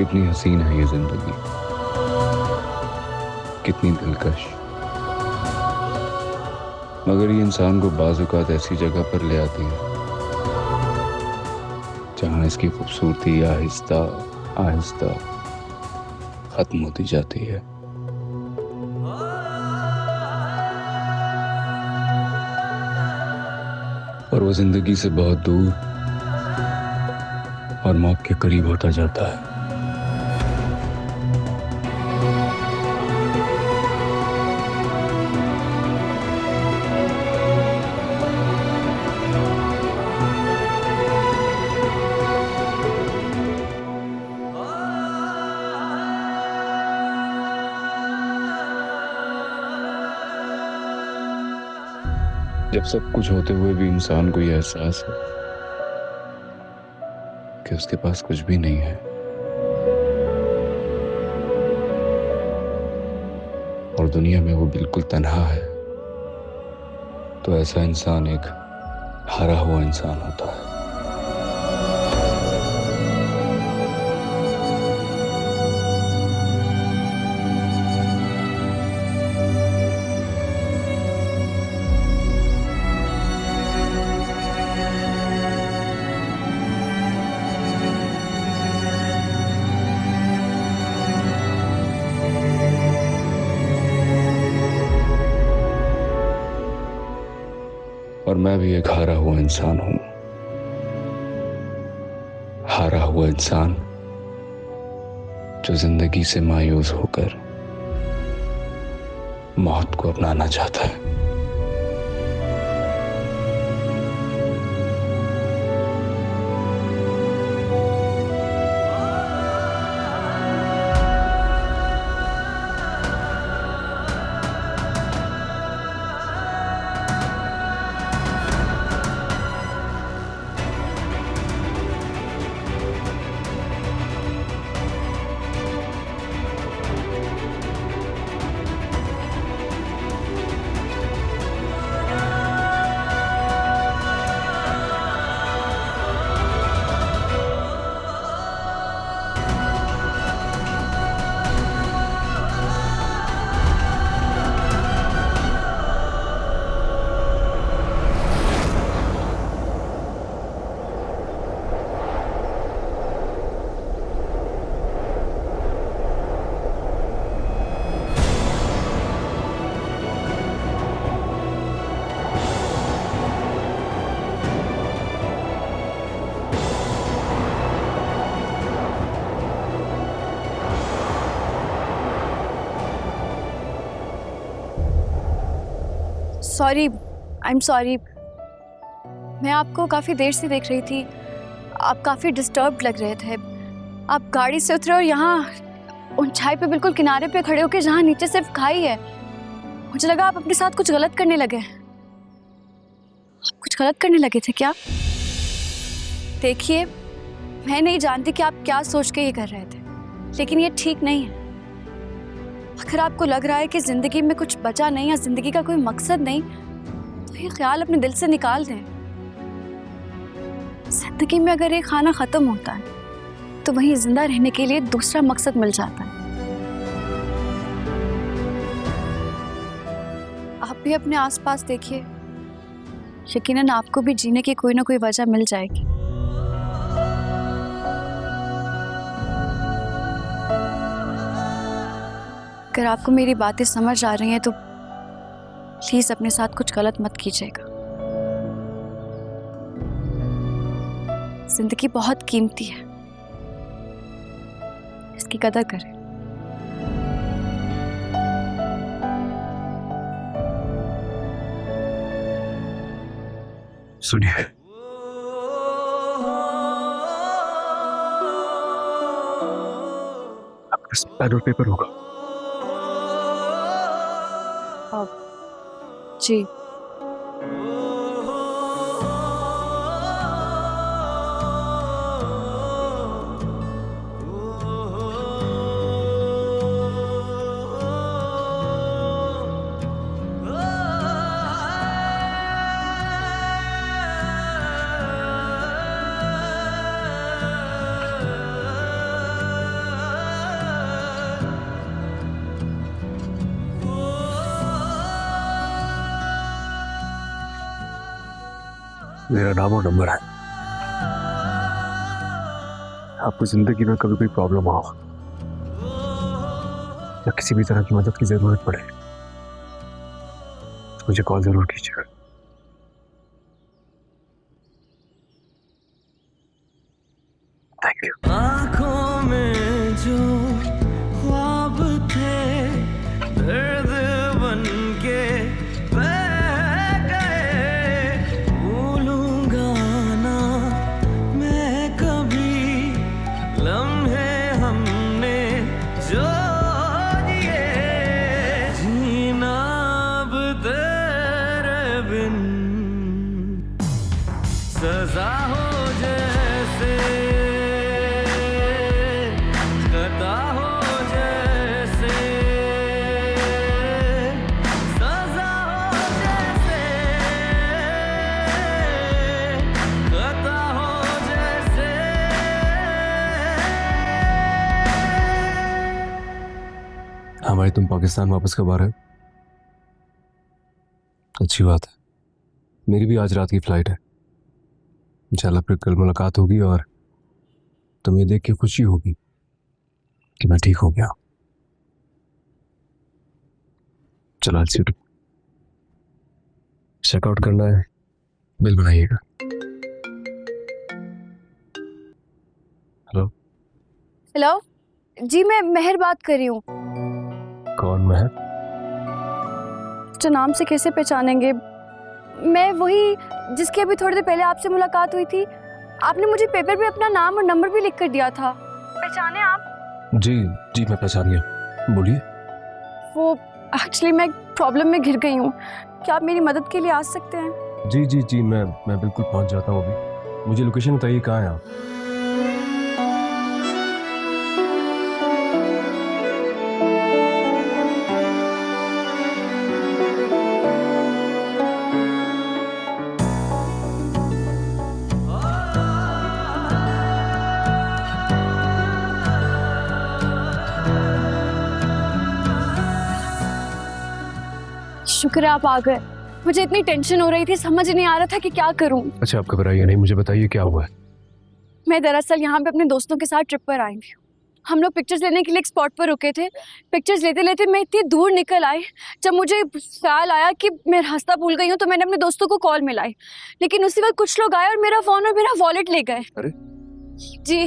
कितनी हसीन है ये जिंदगी, कितनी दिलकश। मगर ये इंसान को बाज़ औक़ात ऐसी जगह पर ले आती है जहां इसकी खूबसूरती आहिस्ता आहिस्ता खत्म होती जाती है। और वो जिंदगी से बहुत दूर और मौत के करीब होता जाता है। जब सब कुछ होते हुए भी इंसान को यह एहसास है कि उसके पास कुछ भी नहीं है और दुनिया में वो बिल्कुल तन्हा है, तो ऐसा इंसान एक हारा हुआ इंसान होता है। और मैं भी एक हारा हुआ इंसान हूं। हारा हुआ इंसान जो जिंदगी से मायूस होकर मौत को अपनाना चाहता है। Sorry, I am sorry. मैं आपको काफ़ी देर से देख रही थी, आप काफ़ी डिस्टर्ब्ड लग रहे थे। आप गाड़ी से उतरे और यहाँ ऊंचाई पे बिल्कुल किनारे पे खड़े होके जहाँ नीचे सिर्फ खाई है। मुझे लगा आप अपने साथ कुछ गलत करने लगे। कुछ गलत करने लगे थे क्या? देखिए, मैं नहीं जानती कि आप क्या सोच के ये कर रहे थे, लेकिन ये ठीक नहीं है। अगर आपको लग रहा है कि जिंदगी में कुछ बचा नहीं या जिंदगी का कोई मकसद नहीं, तो ये ख्याल अपने दिल से निकाल दें। जिंदगी में अगर एक खाना खत्म होता है तो वहीं जिंदा रहने के लिए दूसरा मकसद मिल जाता है। आप भी अपने आसपास देखिए, यकीनन आपको भी जीने की कोई ना कोई वजह मिल जाएगी। अगर आपको मेरी बातें समझ आ रही हैं तो प्लीज अपने साथ कुछ गलत मत कीजिएगा। जिंदगी बहुत कीमती है, इसकी कदर करें। सुनिए, आपके पास पेन और पेपर होगा? जी। मेरा नाम और नंबर है। आपको जिंदगी में कभी कोई प्रॉब्लम हो या किसी भी तरह की मदद की जरूरत पड़े तो मुझे कॉल जरूर कीजिएगा। Thank you. आँखों में जो ख्वाब थे दर्द बन के बह गए, भूलूंगा ना मैं कभी लम्हे हमने जो जिए, जीना अब तेरे बिन सजा हो जैसे, खता हो जैसे, सजा हो जैसे, खता हो जैसे। हाँ भाई, तुम पाकिस्तान वापस कब आ रहे हो? अच्छी बात है, मेरी भी आज रात की फ्लाइट है। इंशाल्लाह फिर कल मुलाकात होगी और तुम्हें देख के खुशी होगी कि मैं ठीक हो गया। चलो चेकआउट करना है, बिल बनाइएगा। हेलो। हेलो जी, मैं मेहर बात कर रही हूँ। कौन महर? जो नाम से कैसे पहचानेंगे, मैं वही जिसकी अभी थोड़ी देर पहले आपसे मुलाकात हुई थी। आपने मुझे पेपर पे अपना नाम और नंबर भी लिख कर दिया था। पहचाने आप? जी जी, मैं पहचान गया, बोलिए। वो एक्चुअली मैं एक प्रॉब्लम में घिर गई हूँ। क्या आप मेरी मदद के लिए आ सकते हैं? जी जी जी, मैं बिल्कुल पहुंच जाता हूँ अभी। मुझे लोकेशन बताइए, कहाँ है आप? शुक्र है आप आ गए। मुझे इतनी टेंशन हो रही थी, समझ नहीं आ रहा था कि क्या करूं। अच्छा, आप घबराइए नहीं, मुझे बताइए क्या हुआ है। मैं दरअसल यहाँ पे अपने दोस्तों के साथ ट्रिप पर आई हुई हूँ। हम लोग पिक्चर्स लेने के लिए एक स्पॉट पर रुके थे। पिक्चर्स लेते लेते मैं इतनी दूर निकल आई, जब मुझे ख्याल आया कि मैं रास्ता भूल गई हूँ तो मैंने अपने दोस्तों को कॉल मिलाई, लेकिन उसी वक्त कुछ लोग आए और मेरा फोन और मेरा वॉलेट ले गए। अरे जी,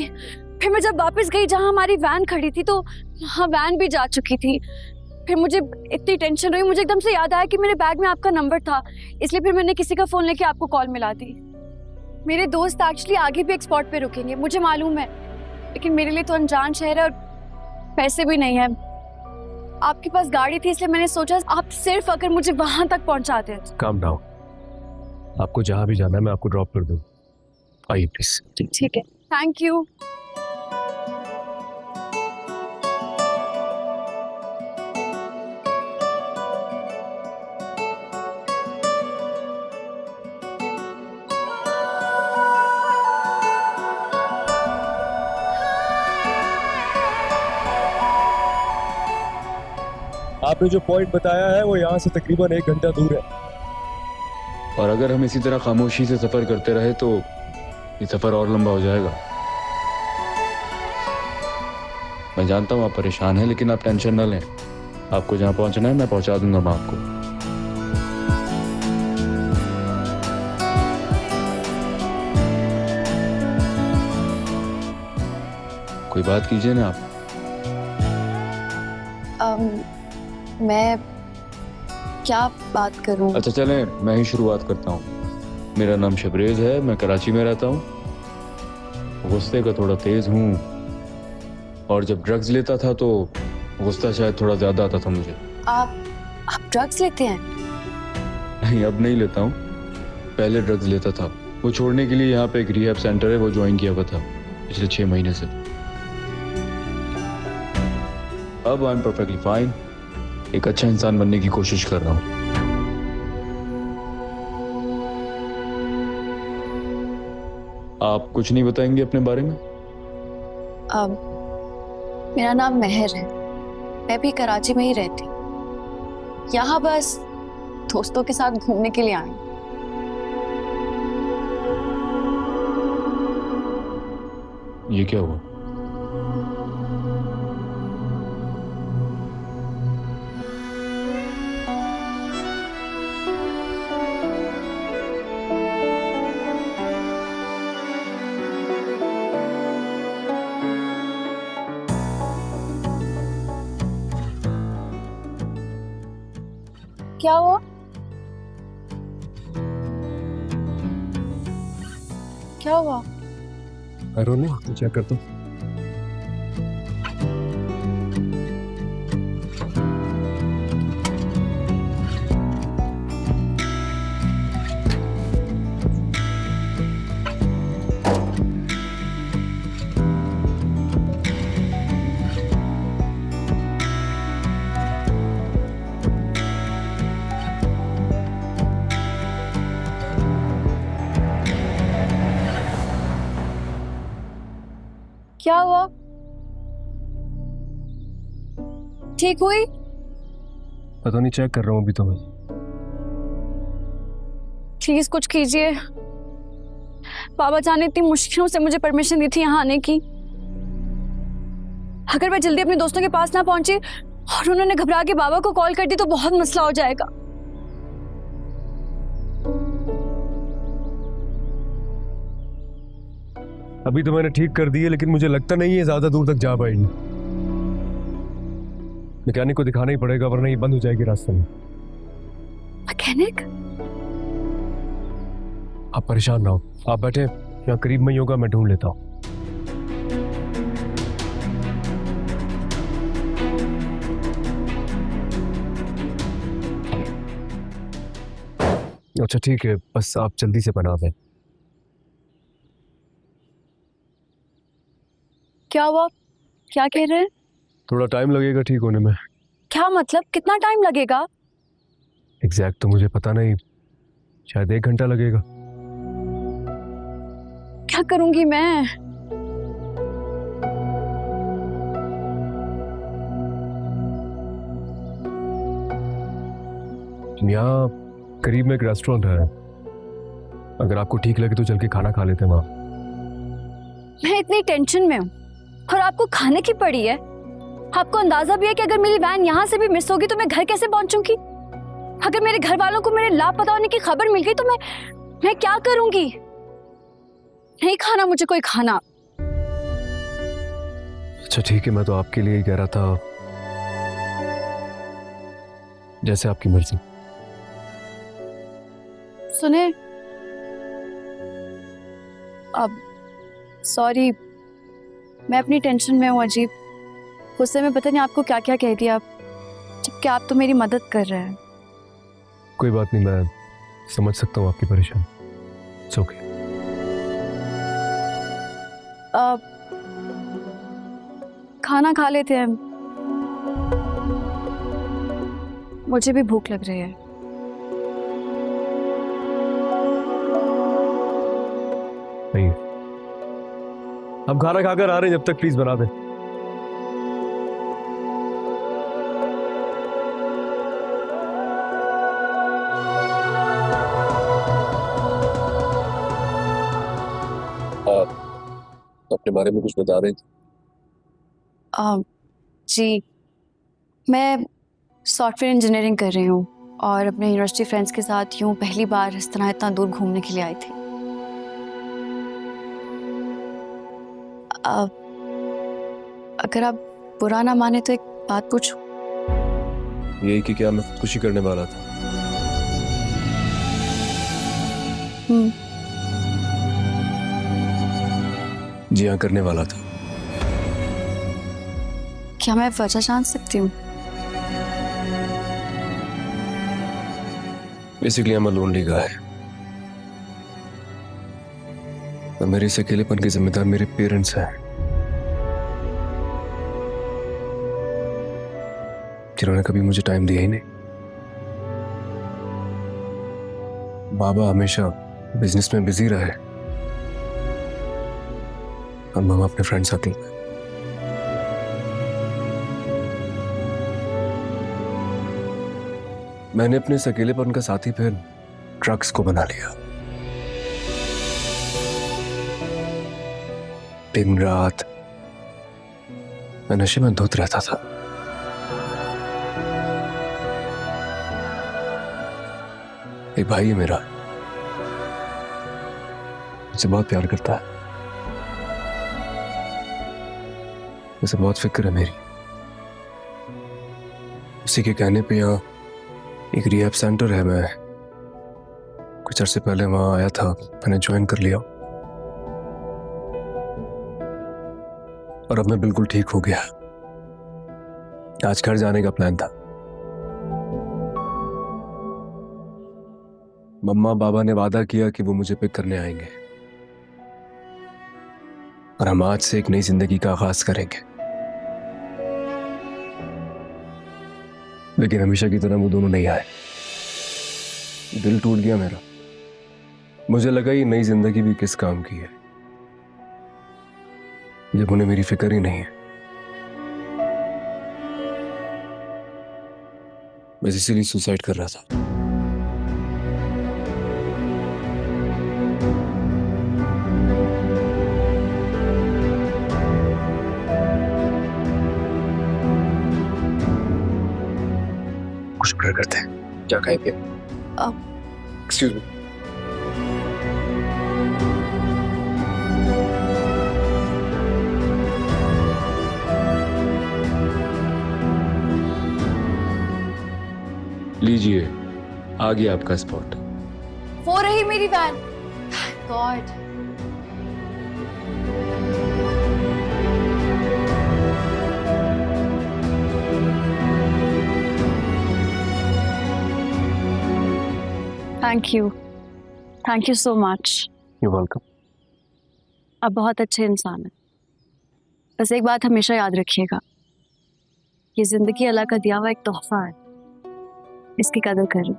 फिर मैं जब वापस गई जहाँ हमारी वैन खड़ी थी, तो वहाँ वैन भी जा चुकी थी। फिर मुझे इतनी टेंशन हुई, मुझे एकदम से याद आया कि मेरे बैग में आपका नंबर था, इसलिए फिर मैंने किसी का फोन लेके आपको कॉल मिला दी। मेरे दोस्त एक्चुअली आगे भी एक स्पॉट पे रुकेंगे, मुझे मालूम है, लेकिन मेरे लिए तो अनजान शहर है और पैसे भी नहीं है। आपके पास गाड़ी थी, इसलिए मैंने सोचा आप सिर्फ अगर मुझे वहां तक पहुंचा दें। काम डाउन, आपको जहाँ भी जाना है मैं आपको ड्रॉप कर दूँ। आइए प्लीज। ठीक है, थैंक यू। आपने जो पॉइंट बताया है वो यहाँ से तकरीबन 1 घंटा दूर है। और अगर हम इसी तरह खामोशी से सफर करते रहे तो ये सफर और लंबा हो जाएगा। मैं जानता हूँ आप परेशान हैं, लेकिन आप टेंशन न लें। आपको जहाँ पहुँचना है मैं पहुँचा दूंगा मैं आपको। कोई बात कीजिए ना आप। मैं क्या बात करूं? अच्छा चलें, मैं ही शुरुआत करता हूँ। मेरा नाम शबरेज है, मैं कराची में रहता हूँ। गुस्से का थोड़ा तेज हूँ और जब ड्रग्स लेता था तो गुस्सा शायद थोड़ा ज्यादा आता था मुझे। आप ड्रग्स लेते हैं? नहीं, अब नहीं लेता हूँ, पहले ड्रग्स लेता था। वो छोड़ने के लिए यहाँ पे एक रिहैब सेंटर है, वो ज्वाइन किया हुआ था पिछले 6 महीने से। अब आई एम परफेक्टली फाइन, एक अच्छा इंसान बनने की कोशिश कर रहा हूँ। आप कुछ नहीं बताएंगे अपने बारे में? मेरा नाम मेहर है, मैं भी कराची में ही रहती हूँ। यहाँ बस दोस्तों के साथ घूमने के लिए आई। ये क्या हुआ? क्या हुआ? क्या हुआ? आई डोंट नो, चेक करता हूँ। क्या हुआ? ठीक हुई? पता नहीं, चेक कर रहा हूँ अभी तो मैं। प्लीज कुछ कीजिए। बाबा जान ने इतनी मुश्किलों से मुझे परमिशन दी थी यहाँ आने की। अगर मैं जल्दी अपने दोस्तों के पास ना पहुंची और उन्होंने घबरा के बाबा को कॉल कर दी तो बहुत मसला हो जाएगा। अभी तो मैंने ठीक कर दी है, लेकिन मुझे लगता नहीं है ज्यादा दूर तक जा पाएगी। मैकेनिक को दिखाना ही पड़ेगा, वरना ये बंद हो जाएगी रास्ते में। मैकेनिक? आप परेशान ना हो, आप बैठे, यहाँ करीब में ही होगा, मैं ढूंढ लेता हूँ। अच्छा ठीक है, बस आप जल्दी से बना दें। क्या हुआ? क्या कह रहे हैं? थोड़ा टाइम लगेगा ठीक होने में। क्या मतलब? कितना टाइम लगेगा? एग्जैक्ट तो मुझे पता नहीं, शायद 1 घंटा लगेगा। क्या करूंगी मैं? यहाँ करीब में एक रेस्टोरेंट है, अगर आपको ठीक लगे तो चल के खाना खा लेते हैं वहाँ। मैं इतनी टेंशन में हूँ और आपको खाने की पड़ी है। आपको अंदाजा भी है कि अगर मेरी वैन यहाँ से भी मिस होगी तो मैं घर कैसे पहुंचूंगी? अगर मेरे घर वालों को मेरे लापता होने की खबर मिल गई तो मैं क्या करूंगी? नहीं खाना मुझे कोई खाना। अच्छा ठीक है, मैं तो आपके लिए ही कह रहा था, जैसे आपकी मर्जी। सुने, अब सॉरी, मैं अपनी टेंशन में हूँ अजीब। गुस्से में पता नहीं आपको क्या क्या कह दिया, जबकि आप तो मेरी मदद कर रहे हैं। कोई बात नहीं, मैं समझ सकता हूँ आपकी परेशानी। It's okay. खाना खा लेते हैं, मुझे भी भूख लग रही है। नहीं, हम खाना खाकर आ रहे हैं, जब तक प्लीज बना दें। आप अपने बारे में कुछ बता रहे थे? जी, मैं सॉफ्टवेयर इंजीनियरिंग कर रही हूँ और अपने यूनिवर्सिटी फ्रेंड्स के साथ यूँ पहली बार इस तरह इतना दूर घूमने के लिए आई थी। अगर आप बुरा ना माने तो एक बात पूछूं? यही कि क्या मैं खुदकुशी करने वाला था? जी हाँ, करने वाला था। क्या मैं वजह जान सकती हूँ? Basically I'm a lonely guy, और मेरे इस अकेलेपन के जिम्मेदार मेरे पेरेंट्स हैं, जिन्होंने कभी मुझे टाइम दिया ही नहीं। बाबा हमेशा बिजनेस में बिजी रहे और मामा अपने फ्रेंड सर्कल में। मैंने अपने इस अकेलेपन का साथी फिर ड्रग्स को बना लिया। दिन रात मैं नशे में धुत रहता था। एक भाई है मेरा, मुझसे बहुत प्यार करता है, उसे बहुत फिक्र है मेरी। उसी के कहने पे यहाँ एक रिहैब सेंटर है, मैं कुछ अरसे पहले वहां आया था, मैंने ज्वाइन कर लिया और अब मैं बिल्कुल ठीक हो गया। आज घर जाने का प्लान था। मम्मा बाबा ने वादा किया कि वो मुझे पिक करने आएंगे और हम आज से एक नई जिंदगी का आगाज करेंगे। लेकिन हमेशा की तरह वो दोनों नहीं आए। दिल टूट गया मेरा। मुझे लगा ये नई जिंदगी भी किस काम की है जब उन्हें मेरी फिक्र ही नहीं है। मैं इसीलिए सुसाइड कर रहा था। कुछ ऑर्डर करते हैं, क्या खाएंगे? Excuse me. लीजिए, आ गया आपका स्पॉट। वो रही मेरी van. God. Thank you so much. You're welcome। आप बहुत अच्छे इंसान हैं। बस एक बात हमेशा याद रखिएगा, ये जिंदगी अल्लाह का दिया हुआ एक तोहफा है, इसकी कदर करें।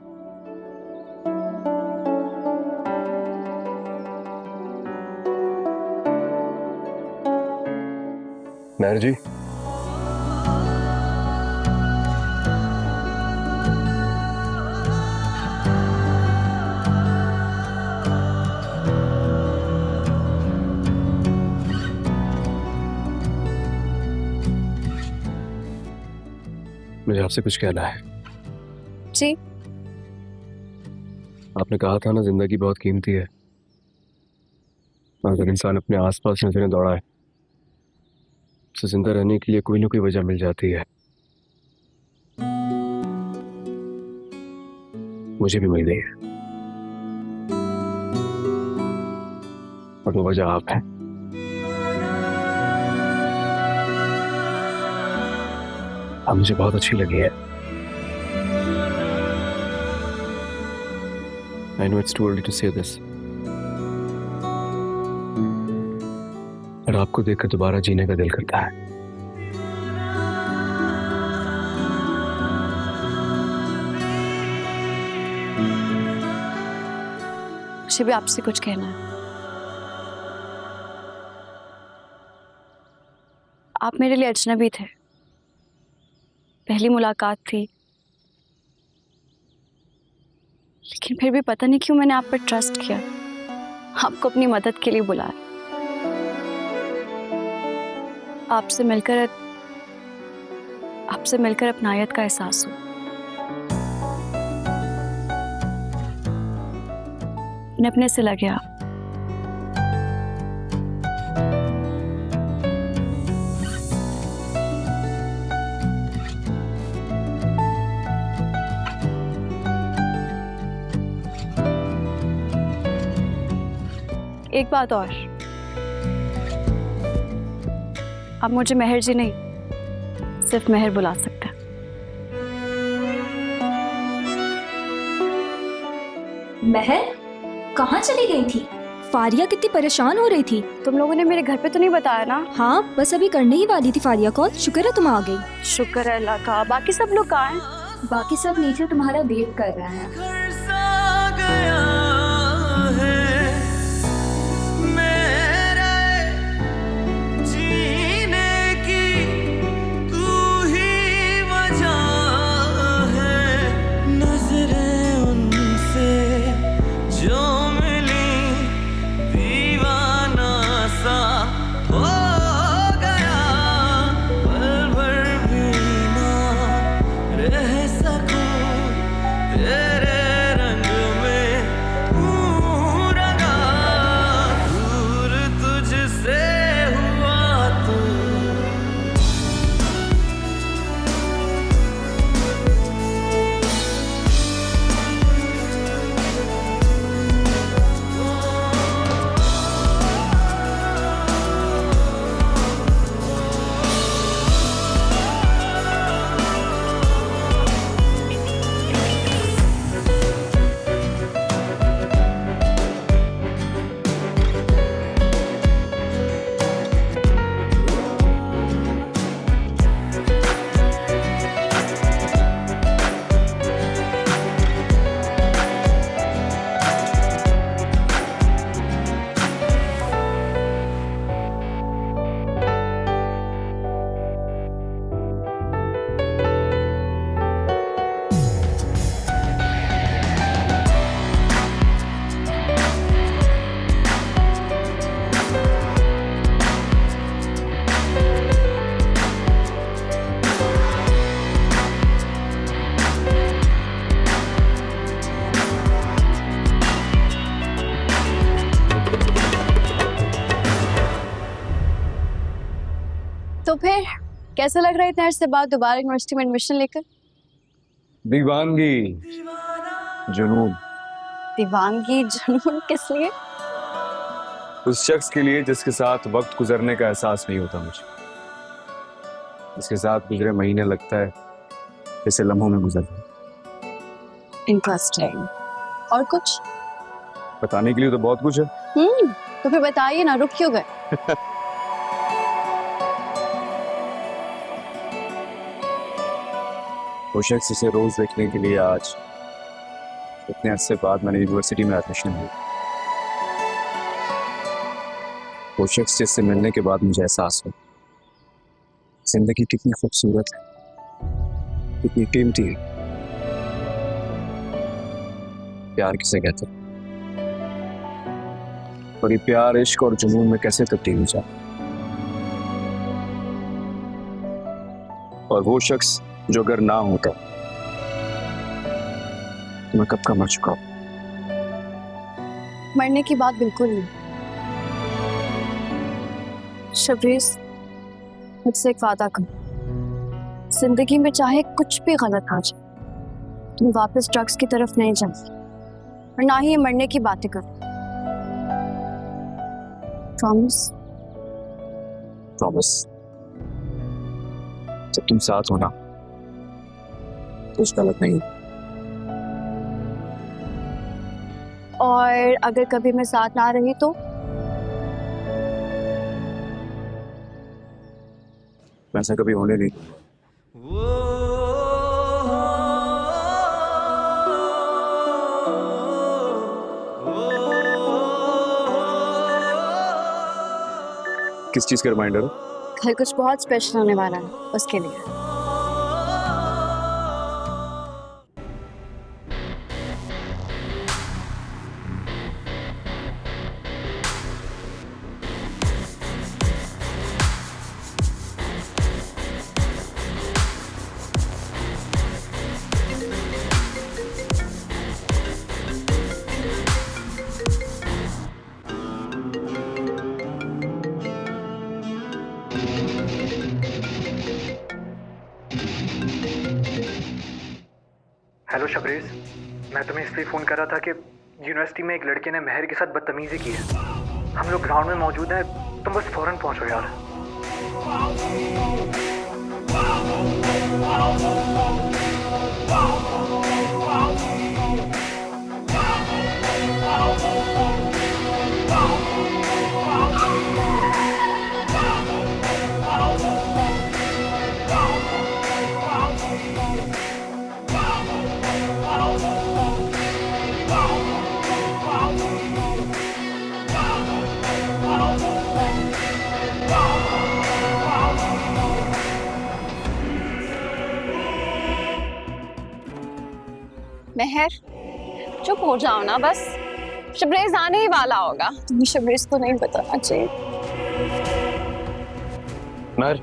महर जी, मुझे आपसे कुछ कहना है। जी। आपने कहा था ना, जिंदगी बहुत कीमती है। अगर इंसान अपने आसपास नजरें दौड़ाए तो जिंदा रहने के लिए कोई ना कोई वजह मिल जाती है। मुझे भी मिल गई है और वो वजह आप है। आप मुझे बहुत अच्छी लगी है। I know it's too early to say this, और आपको देखकर दोबारा जीने का दिल करता है। मुझे भी आपसे कुछ कहना है। आप मेरे लिए अजनबी थे, पहली मुलाकात थी, लेकिन फिर भी पता नहीं क्यों मैंने आप पर ट्रस्ट किया, आपको अपनी मदद के लिए बुलाया। आपसे मिलकर अपनायत का एहसास हुआ। मैं अपने से लग गया। एक बात और, आप मुझे महर जी नहीं, सिर्फ महर बुला सकते हैं। महर कहाँ चली गई थी? फारिया कितनी परेशान हो रही थी। तुम लोगों ने मेरे घर पे तो नहीं बताया ना? हाँ, बस अभी करने ही वाली थी फारिया कॉल। शुक्र है तुम आ गई। शुक्र है अल्लाह का। बाकी सब लोग कहाँ हैं? बाकी सब नीचे तुम्हारा वेट कर रहे हैं। घर सा गया है मेरे जीने की, तू ही वजह है। नजरें उनसे जो मिली, दीवाना सा हो कैसा लग रहा है इतने अर्से बाद दोबारा यूनिवर्सिटी में एडमिशन लेकर? दीवानगी, जुनून। दीवानगी, जुनून किस लिए? उस शख्स के लिए जिसके साथ वक्त गुजरने का एहसास नहीं होता मुझे, जिसके साथ गुजरे महीने लगता है जैसे लम्हों में गुजर रहे। इंटरेस्टिंग। और कुछ बताने के लिए तो बहुत कुछ है। तो फिर बताइए ना, रुक क्यों गए? वो शख्स इसे रोज देखने के लिए आज इतने अरसे बाद मैंने यूनिवर्सिटी में एडमिशन लिया। वो शख्स जिससे मिलने के बाद मुझे एहसास हुआ जिंदगी कितनी खूबसूरत है, कितनी कीमती है। प्यार किसे कहते हैं और ये प्यार इश्क और जुनून में कैसे तब्दील हो जाता। और वो शख्स जो अगर ना होता तो मैं कब का मर चुका हूं। मरने की बात बिल्कुल नहीं। शबरीज, मुझसे एक वादा करो, जिंदगी में चाहे कुछ भी गलत आ जाए, तुम वापस ड्रग्स की तरफ नहीं जाओगी और ना ही ये मरने की बातें करो। प्रॉमिस? प्रॉमिस। जब तुम साथ हो ना तो कुछ गलत नहीं। और अगर कभी मैं साथ ना रही तो? वैसा कभी होने नहीं। किस चीज का रिमाइंडर? कल कुछ बहुत स्पेशल होने वाला है, उसके लिए। हेलो शबरीज, मैं तुम्हें इसलिए फ़ोन कर रहा था कि यूनिवर्सिटी में एक लड़के ने महर के साथ बदतमीज़ी की है। हम लोग ग्राउंड में मौजूद हैं, तुम बस फ़ौरन पहुंचो यार। महर, चुप हो जाओ ना बस, शबरेज आने ही वाला होगा। तुम्हें शबरीज को नहीं बताना चाहिए। मर।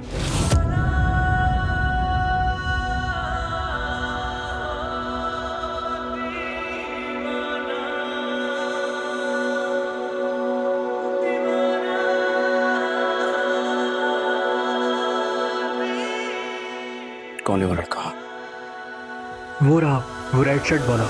कौन है वो लड़का? वो रहा, वो रेड शर्ट वाला।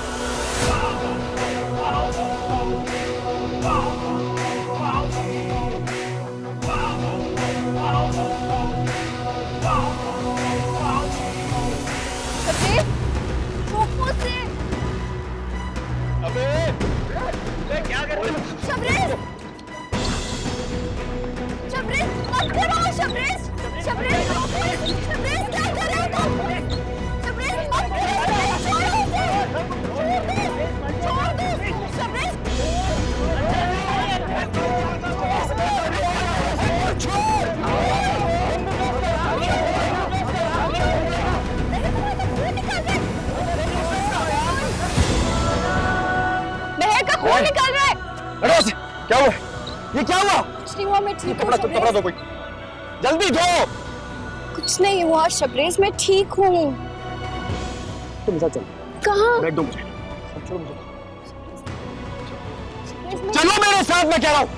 खून निकल रहा है। क्या हुआ? ये क्या हुआ? कुछ नहीं हुआ, मैं ठीक हूँ। कपड़ा दो कोई, जल्दी दो। कुछ नहीं हुआ शबरीज, मैं ठीक हूँ। तुम साथ चलो। कहाँ? बैग दो मुझे। चलो मेरे साथ, मैं कह रहा हूँ।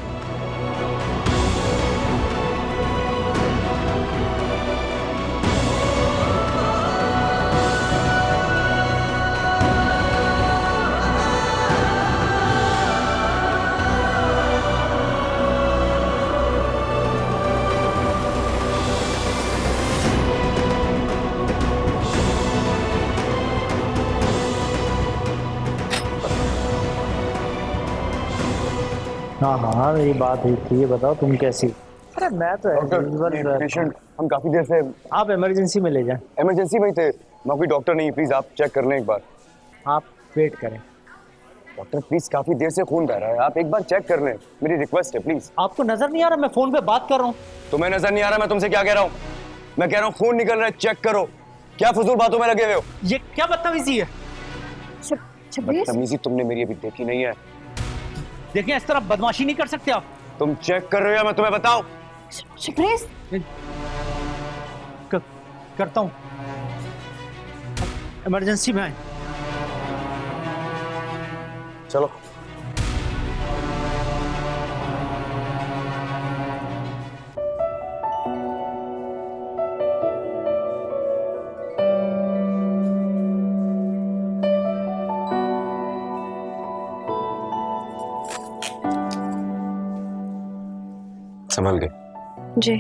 हाँ मेरी बात हुई थी। ये बताओ तुम कैसी? अरे मैं तो पेशेंट हम काफी देर से। आप इमरजेंसी में ले जाएं। इमरजेंसी में ही थे, मैं कोई डॉक्टर नहीं, प्लीज आप चेक कर लें एक बार। आप वेट करें। डॉक्टर प्लीज, काफी देर से खून बह रहा है, आप एक बार चेक कर लें, मेरी रिक्वेस्ट है प्लीज। आपको नजर नहीं आ रहा मैं फोन पे बात कर रहा हूँ? तुम्हें नजर नहीं आ रहा मैं तुमसे क्या कह रहा हूँ? मैं कह रहा हूँ खून निकल रहा है, चेक करो। क्या फजूल बातों में लगे हुए हो? ये क्या बदतमीजी है? शबरीज, बदतमीजी तुमने मेरी अभी देखी नहीं है। देखिए इस तरह बदमाशी नहीं कर सकते आप। तुम चेक कर रहे हो या मैं तुम्हें बताऊं? शबरीज, करता हूँ। इमरजेंसी में आए। चलो। संभल गए? जी।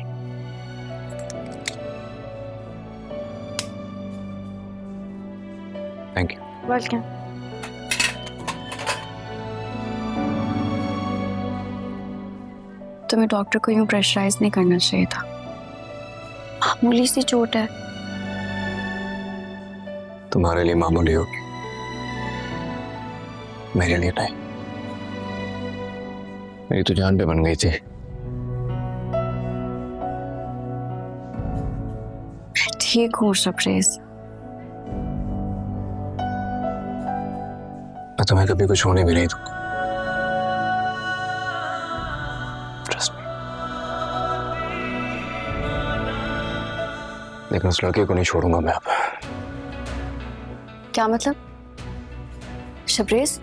Thank you. वेलकम। तुम्हें डॉक्टर को यूं प्रेशराइज नहीं करना चाहिए था। मामूली सी चोट है। तुम्हारे लिए मामूली होगी, मेरे लिए नहीं। मेरी तो जान पे बन गई थी। ठीक हूँ शबरीज। मैं तुम्हें कभी कुछ होने भी नहीं दूंगा। Trust me। लेकिन उस लड़के को नहीं छोड़ूंगा मैं अब। क्या मतलब? शबरीज,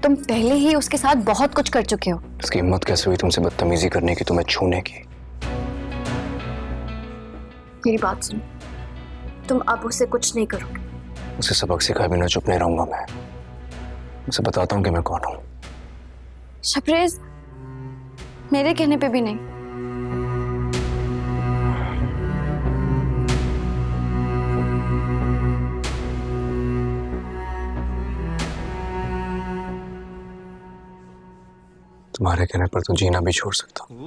तुम पहले ही उसके साथ बहुत कुछ कर चुके हो। इसकी हिम्मत कैसे हुई तुमसे बदतमीजी करने की, तुम्हें छूने की? मेरी बात सुनो, तुम अब उसे कुछ नहीं करोगे। उसे सबक सिखाए बिना चुप नहीं रहूंगा मैं। उसे बताता हूँ कि मैं कौन हूँ। शबरीज, मेरे कहने पे भी नहीं। तुम्हारे कहने पर तो जीना भी छोड़ सकता हूँ।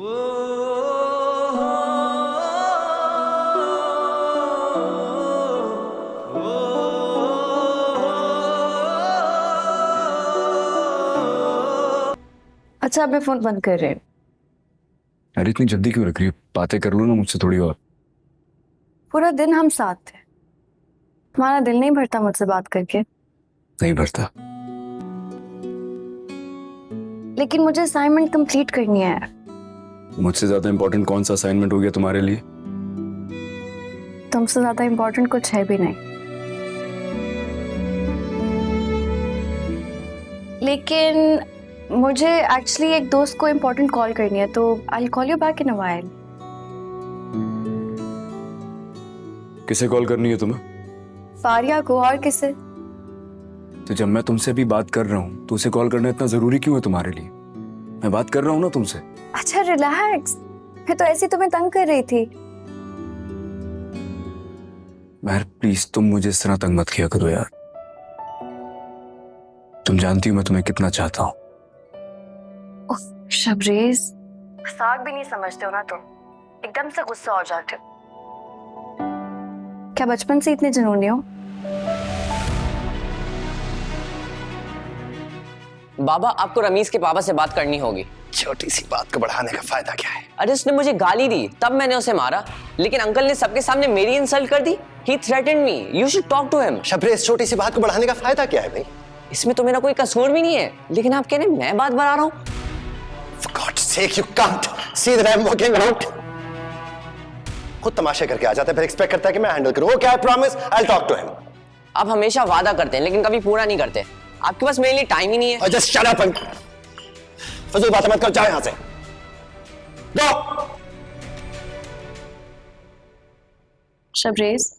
अच्छा, अब मैं फोन बंद कर रही हूँ। अरे इतनी जल्दी क्यों रख रही है? बातें कर लो ना मुझसे थोड़ी और। पूरा दिन हम साथ थे। तुम्हारा दिल नहीं भरता मुझसे बात करके? नहीं भरता। लेकिन मुझे असाइनमेंट कंप्लीट करनी है। मुझसे ज्यादा इंपॉर्टेंट कौन सा असाइनमेंट हो गया तुम्हारे लिए? तुमसे ज्यादा इंपॉर्टेंट कुछ है भी नहीं। लेकिन मुझे एक्चुअली एक दोस्त को इम्पोर्टेंट कॉल करनी है, तो I call you back in a while. किसे कॉल करनी है तुम्हें? फारिया को। और किसे? तो जब मैं तुमसे भी बात कर रहा हूँ तो उसे कॉल करना इतना जरूरी क्यों है तुम्हारे लिए? मैं बात कर रहा हूँ ना तुमसे। अच्छा रिलैक्स, मैं तो ऐसे तुम्हें तंग कर रही थी। महर प्लीज तुम मुझे इस तरह तंग मत किया करो यार। तुम जानती हो मैं तुम्हें कितना चाहता हूँ। शबरीज, मजाक भी नहीं समझते हो ना तुम। एकदम से गुस्सा हो जाते हो। क्या बचपन से इतने जुनूनी हो? बाबा, आपको रमीज के पापा से बात करनी होगी। छोटी सी बात को बढ़ाने का फायदा क्या है? अरे उसने मुझे गाली दी, तब मैंने उसे मारा, लेकिन अंकल ने सबके सामने मेरी इंसल्ट कर दी। He threatened me. You should talk to him. शबरीज, छोटी सी बात को बढ़ाने का फायदा क्या है भाई? इसमें तो मेरा कोई कसूर भी नहीं है, लेकिन आप कह रहे हैं मैं बात बढ़ा रहा हूँ। For God's sake, you can't see that I'm working out. खुद तमाशे करके आ जाता है, फिर एक्सपेक्ट करता है कि मैं हैंडल करूं। वो क्या है? Promise, I'll talk to him. आप हमेशा वादा करते हैं लेकिन कभी पूरा नहीं करते। आपके पास मेरे लिए टाइम ही नहीं है। Just shut up and फजूल बातें मत करो, जाओ यहां से। Go. शबरीज,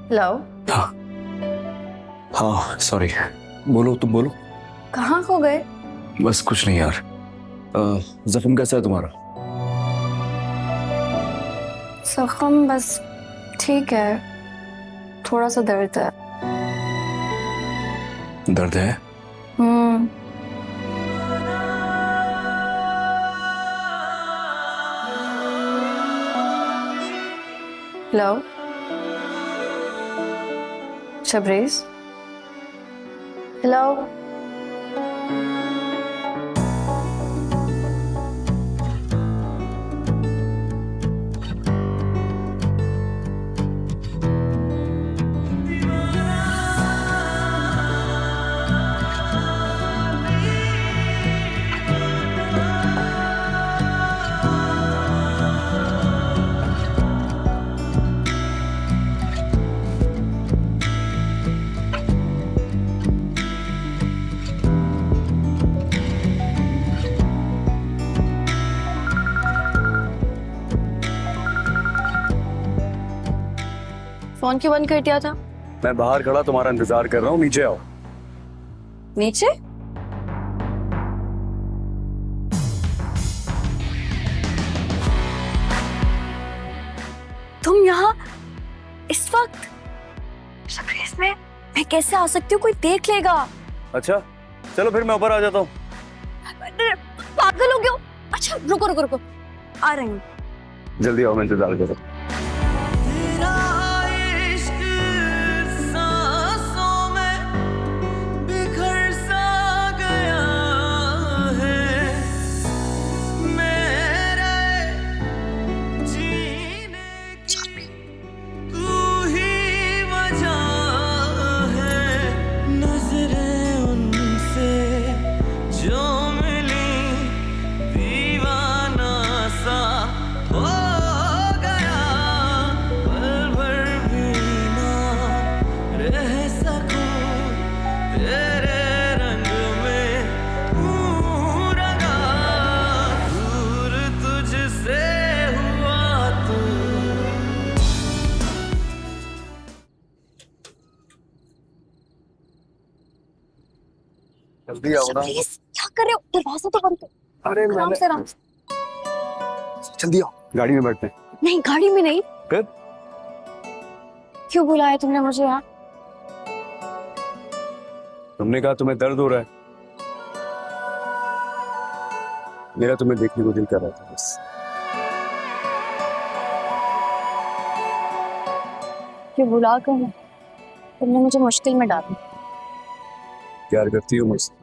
हेलो। हाँ सॉरी, बोलो तुम बोलो। कहाँ खो गए? बस कुछ नहीं यार। जख्म कैसा है तुम्हारा? जख्म बस ठीक है, थोड़ा सा दर्द है। दर्द है? Hello शबरीज, hello. फोन क्यों बंद कर दिया था? मैं बाहर खड़ा तुम्हारा इंतजार कर रहा हूँ, नीचे आओ। नीचे? तुम यहाँ इस वक्त? शबरीज, मैं कैसे आ सकती हूँ? कोई देख लेगा। अच्छा चलो फिर मैं ऊपर आ जाता हूँ। पागल हो गए हो? अच्छा रुको रुको रुको, आ रही हूँ। जल्दी आओ, मैं इंतजार कर रहा हूँ। जल्दी आओ ना। क्या कर रहे हो? दरवाजा तो बंद कर। अरे आराम से आराम से। जल्दी आओ, गाड़ी में बैठते हैं। नहीं, गाड़ी में नहीं। फिर? क्यों बुलाया तुमने मुझे यहाँ? तुमने कहा तुम्हें दर्द हो रहा है, मेरा तुम्हें देखने को दिल कर रहा था बस। क्यों बुला कर? तुमने मुझे मुश्किल में डाला। प्यार करती हो मुझसे?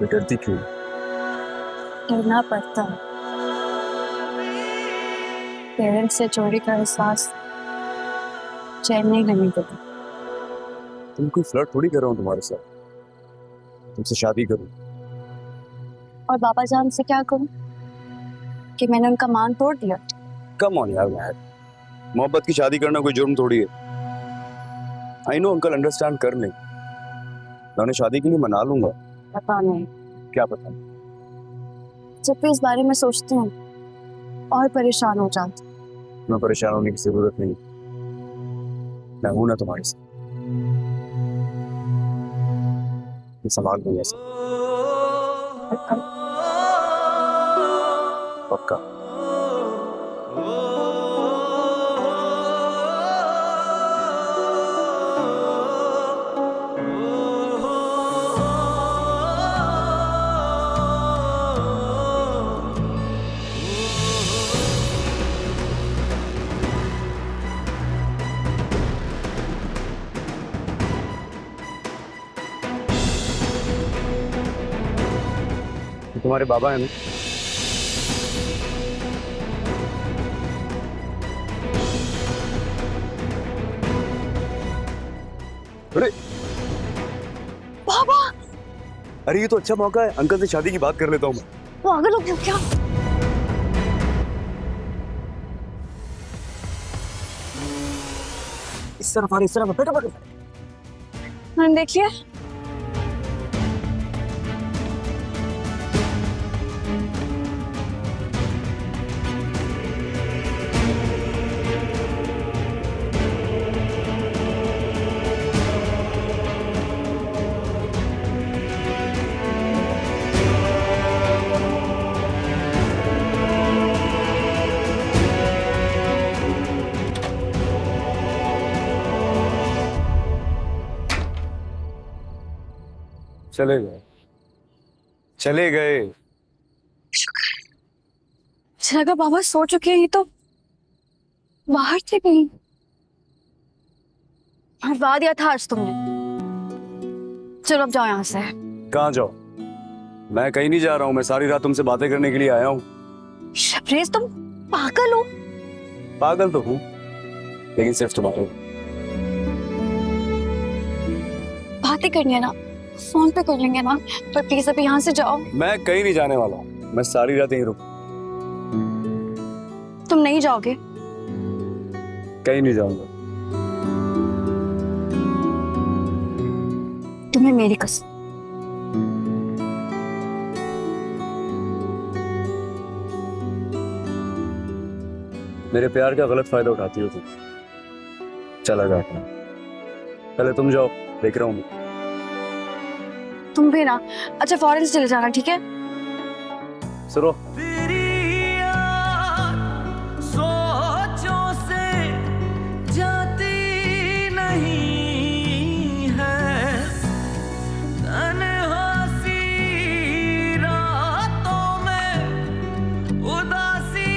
डरती क्यों? डरना पड़ता है। पेरेंट्स से चोरी का एहसास चैन नहीं करने देता। तुम कोई फ्लर्ट थोड़ी कर रहा हूँ तुम्हारे साथ, तुमसे शादी करूं। और बाबा जान से क्या करूं कि मैंने उनका मान तोड़ दिया? कम ऑन यार महक, मोहब्बत की शादी करना कोई जुर्म थोड़ी है। आई नो अंकल अंडरस्टैंड कर ले, मैं उन्हें शादी के लिए मना लूंगा। पता नहीं। क्या पता नहीं? जब भी इस बारे में सोचती हूँ और परेशान हो जाती। मैं परेशान होने की जरूरत नहीं, मैं हूं ना तुम्हारे साथ, संभाल दूंगा सब। पक्का। तुम्हारे बाबा है ना? अरे बाबा! अरे ये तो अच्छा मौका है, अंकल से शादी की बात कर लेता हूँ मैं। पागल हो गए क्या? इस तरफ आ रही, इस तरफ बैठो बैठो। हाँ देखिए, चले गए, चले गए। मुझे लगा बाबा सो चुके हैं, ये तो बाहर थे कहीं। हटवा दिया था आज तुमने। चलो अब जाओ यहाँ से। कहाँ जाओ? मैं कहीं नहीं जा रहा हूँ, मैं सारी रात तुमसे बातें करने के लिए आया हूँ। शबरेज तुम पागल हो। पागल तो हूँ, लेकिन सिर्फ तुम्हारे। बातें करनी है ना, फोन पे कर लेंगे ना, पर प्लीज अभी यहाँ से जाओ। मैं कहीं नहीं जाने वाला हूँ, मैं सारी रात यहीं रुक। तुम नहीं जाओगे? कहीं नहीं जाऊंगा। तुम्हें मेरी कसम। मेरे प्यार का गलत फायदा उठाती हो तुम। चला जाता, पहले तुम जाओ, देख रहा हूँ मैं। तुम भी ना। अच्छा फौरन से चले जाना, ठीक है? सुनो, सोचों से जाती नहीं है, तन्हासी रातों में उदासी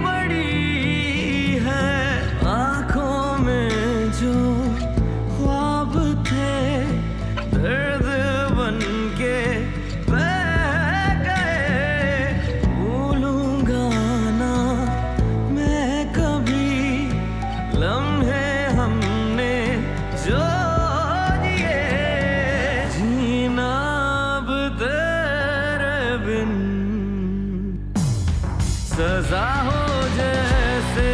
बड़ी है, आंखों में जो ख्वाब थे दर्द बन के बह गए, भूलूंगा ना मैं कभी लम्हे हमने जो जिए, जीना अब तेरे बिन सजा हो जैसे,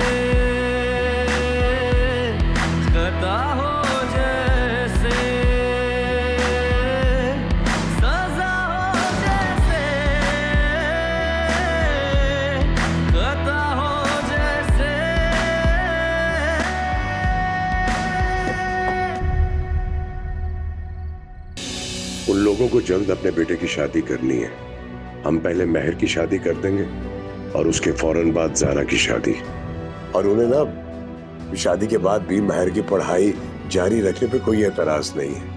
खता हो जैसे, सजा हो जैसे, खता हो जैसे। उन लोगों को जल्द अपने बेटे की शादी करनी है। हम पहले महर की शादी कर देंगे और उसके फौरन बाद ज़ारा की शादी। और उन्हें ना शादी के बाद भी महर की पढ़ाई जारी रखने पे कोई एतराज नहीं है।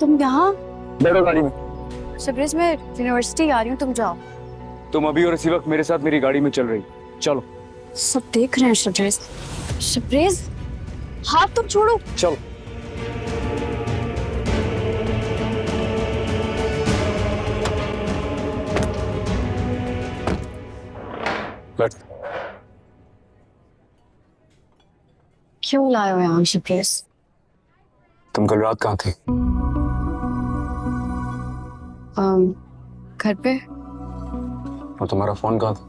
तुम यहाँ? बैठो गाड़ी में। शबरेज मैं यूनिवर्सिटी आ रही हूँ, तुम जाओ। तुम अभी और इसी वक्त मेरे साथ मेरी गाड़ी में चल रही, चलो। सब देख रहे हैं शबरेज। शबरेज हाथ तुम छोड़ो। चलो। बैठ। क्यों लाए हो यहाँ शबरेज? तुम कल रात कहाँ थे? घर पे। और तुम्हारा फोन कहाँ था?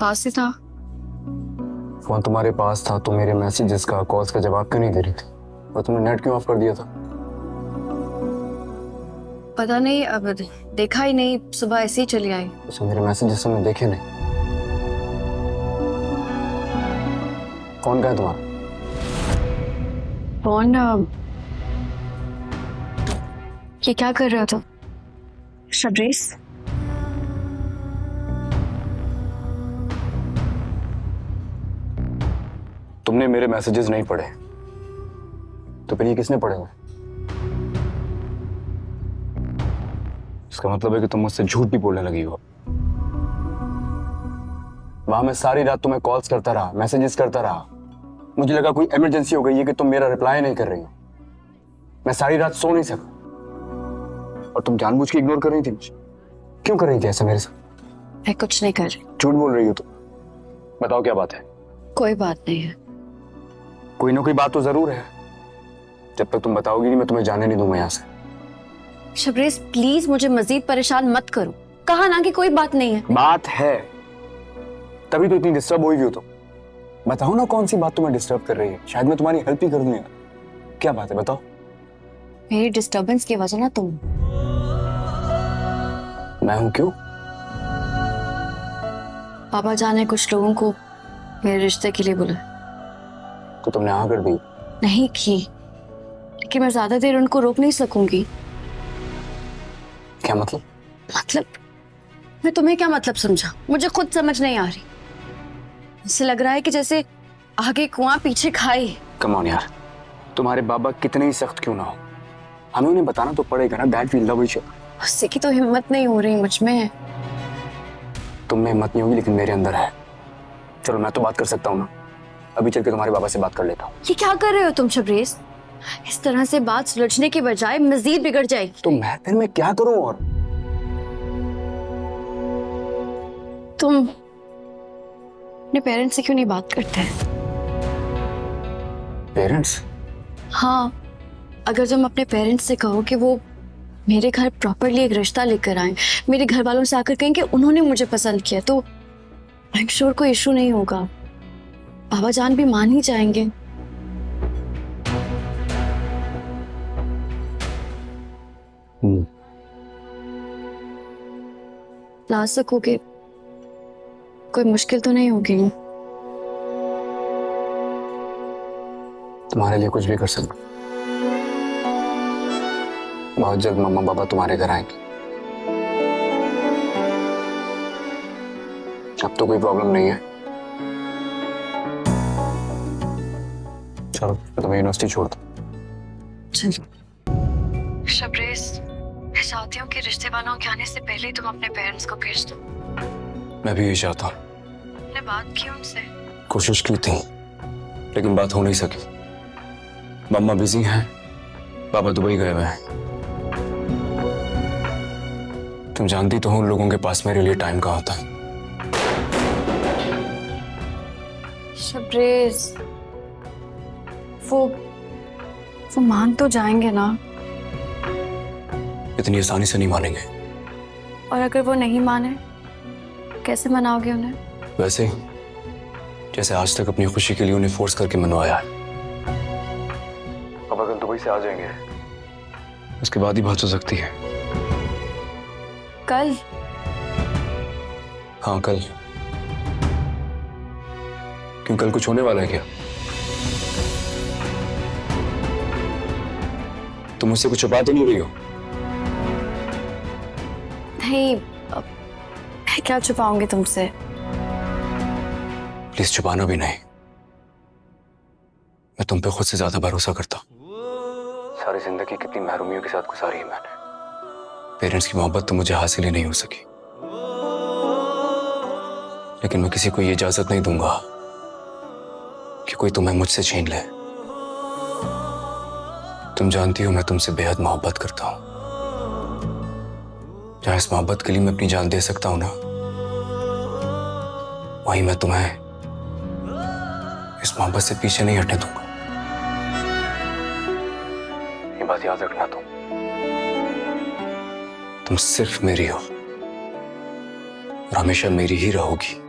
पास ही था। फोन तुम्हारे पास था तो मेरे मैसेजेस का, कॉल्स का जवाब क्यों नहीं दे रही थी? और तुमने नेट क्यों ऑफ कर दिया था? पता नहीं, अब देखा ही नहीं, सुबह ऐसे ही चली आई। उसे मेरे मैसेजेस तुमने देखे नहीं? कौन का है तुम्हारा? कौन? ये क्या कर रहे हो तुम? शबरेज तुमने मेरे मैसेजेस नहीं पढ़े तो फिर ये किसने पढ़े हुए? इसका मतलब है कि तुम मुझसे झूठ भी बोलने लगी हो। वहां मैं सारी रात तुम्हें कॉल्स करता रहा, मैसेजेस करता रहा। मुझे लगा कोई इमरजेंसी हो गई है कि तुम मेरा रिप्लाई नहीं कर रही हो। मैं सारी रात सो नहीं सका और तुम जानबूझ के इग्नोर कर रही थी मुझे। क्यों कर रही थी ऐसा मेरे साथ? मैं कुछ नहीं कर रही। झूठ बोल रही हो तुम। बताओ क्या बात है? कोई बात नहीं है। कोई ना कोई बात तो जरूर है। जब तक तुम बताओगी नहीं मैं तुम्हें जाने नहीं दूंगा यहाँ से। शबरेज प्लीज मुझे मजीद परेशान मत करो। कहा ना कि कोई बात नहीं है। बात है, तभी तो इतनी डिस्टर्ब हुई भी हो तुम। बताओ ना कौन सी बात तुम्हें डिस्टर्ब कर रही है। शायद मैं तुम्हारी हेल्प ही कर दूं यार। क्या बात है बताओ। मेरी डिस्टर्बेंस की वजह ना तुम। मैं हूं क्यों? पापा जाने कुछ लोगों को मेरे रिश्ते के लिए बुलाया। तो तुमने हाँ कर दी? नहीं की, लेकिन मैं ज्यादा देर उनको रोक नहीं सकूंगी। क्या मतलब? मतलब मैं तुम्हें क्या मतलब समझा? मुझे खुद समझ नहीं आ रही। ऐसे लग रहा है कि जैसे आगे कुआं पीछे खाई। कम ऑन यार, तुम्हारे बाबा कितने ही सख्त क्यों ना हो, हमें उन्हें बताना तो पड़ेगा ना that we love each other. उससे की तो हिम्मत नहीं हो रही मुझ में। तुम में हिम्मत नहीं होगी लेकिन मेरे अंदर है। चलो मैं तो बात कर सकता हूँ ना। अभी चल के तुम्हारे बाबा से बात कर लेता हूँ। ये क्या कर रहे हो तुम शबरेज? इस तरह से बात सुलझने के बजाय मजीद बिगड़ जाएगी। तो मैं क्या करूँ? और तुम अपने पेरेंट्स से क्यों नहीं बात करते हैं? पेरेंट्स? हाँ, अगर तुम अपने पेरेंट्स से कहो कि वो मेरे घर प्रॉपरली एक रिश्ता लेकर आए, मेरे घर वालों से आकर कहेंगे उन्होंने मुझे पसंद किया, तो आई एम श्योर कोई इशू नहीं होगा। बाबा जान भी मान ही जाएंगे। ला सकोगे? कोई मुश्किल तो नहीं होगी? तुम्हारे लिए कुछ भी कर सकता। बहुत जल्द मम्मा पापा तुम्हारे घर आएंगे। अब तो कोई प्रॉब्लम नहीं है। चलो मैं तुम्हें यूनिवर्सिटी छोड़ दूं। चलो शबरेज, मैं चाहती हूँ कि रिश्ते वालों के आने से पहले तुम अपने पेरेंट्स को भेज दो। मैं भी यही चाहता हूँ। तुमने बात की उनसे? कोशिश की थी लेकिन बात हो नहीं सकी। मम्मा बिजी हैं, पापा दुबई गए हुए हैं। तुम जानती तो हो उन लोगों के पास मेरे लिए टाइम कहाँ होता है। शबरेज, वो मान तो जाएंगे ना? इतनी आसानी से नहीं मानेंगे। और अगर वो नहीं माने, कैसे मनाओगे उन्हें? वैसे जैसे आज तक अपनी खुशी के लिए उन्हें फोर्स करके मनवाया है। अब अगर दुबई से आ जाएंगे उसके बाद ही बात हो सकती है। कल? हाँ कल। क्यों, कल कुछ होने वाला है क्या? तुम मुझसे कुछ छुपा तो नहीं रही हो? नहीं, मैं क्या छुपाऊंगी तुमसे? प्लीज छुपाना भी नहीं। मैं तुम पे खुद से ज्यादा भरोसा करता हूं। सारी जिंदगी कितनी महरूमियों के साथ गुजारी है मैंने। पेरेंट्स की मोहब्बत तो मुझे हासिल ही नहीं हो सकी, लेकिन मैं किसी को ये इजाजत नहीं दूंगा कि कोई तुम्हें मुझसे छीन ले। तुम जानती हो मैं तुमसे बेहद मोहब्बत करता हूं। जहां इस मोहब्बत के लिए मैं अपनी जान दे सकता हूं ना, वहीं मैं तुम्हें इस मोहब्बत से पीछे नहीं हटने दूंगा। ये बात याद रखना तुम सिर्फ मेरी हो और हमेशा मेरी ही रहोगी।